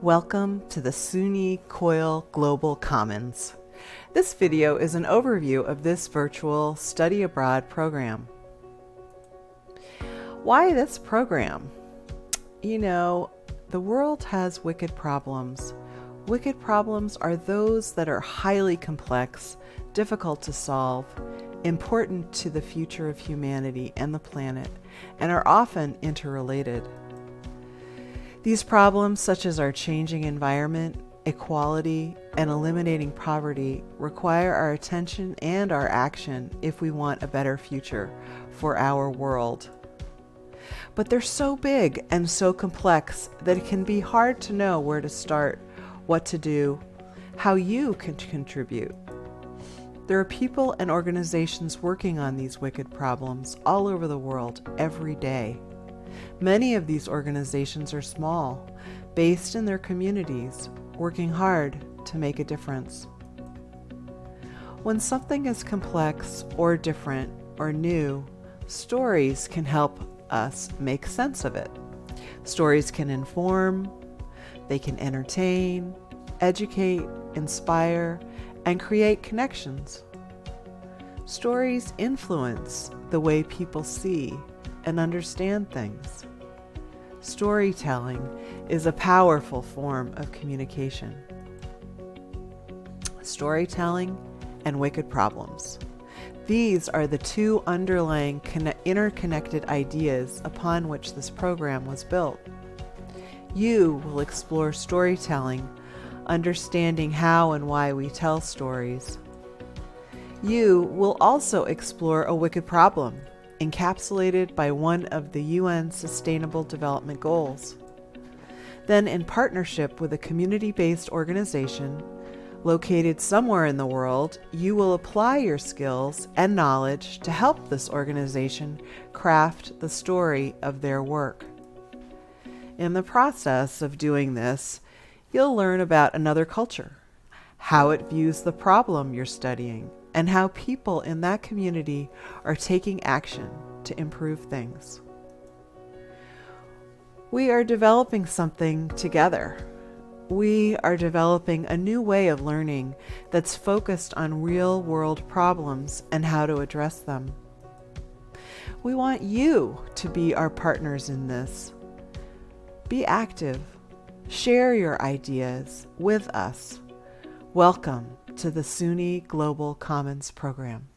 Welcome to the SUNY COIL Global Commons. This video is an overview of this virtual study abroad program. Why this program? You know, the world has wicked problems. Wicked problems are those that are highly complex, difficult to solve, important to the future of humanity and the planet, and are often interrelated. These problems, such as our changing environment, equality, and eliminating poverty, require our attention and our action if we want a better future for our world. But they're so big and so complex that it can be hard to know where to start, what to do, how you can contribute. There are people and organizations working on these wicked problems all over the world every day. Many of these organizations are small, based in their communities, working hard to make a difference. When something is complex or different or new, stories can help us make sense of it. Stories can inform, they can entertain, educate, inspire, and create connections. Stories influence the way people see and understand things. Storytelling is a powerful form of communication. Storytelling and wicked problems. These are the two underlying interconnected ideas upon which this program was built. You will explore storytelling, understanding how and why we tell stories. You will also explore a wicked problem, encapsulated by one of the UN Sustainable Development Goals. Then, in partnership with a community-based organization located somewhere in the world, you will apply your skills and knowledge to help this organization craft the story of their work. In the process of doing this, you'll learn about another culture, how it views the problem you're studying, and how people in that community are taking action to improve things. We are developing something together. We are developing a new way of learning that's focused on real-world problems and how to address them. We want you to be our partners in this. Be active. Share your ideas with us. Welcome to the SUNY Global Commons program.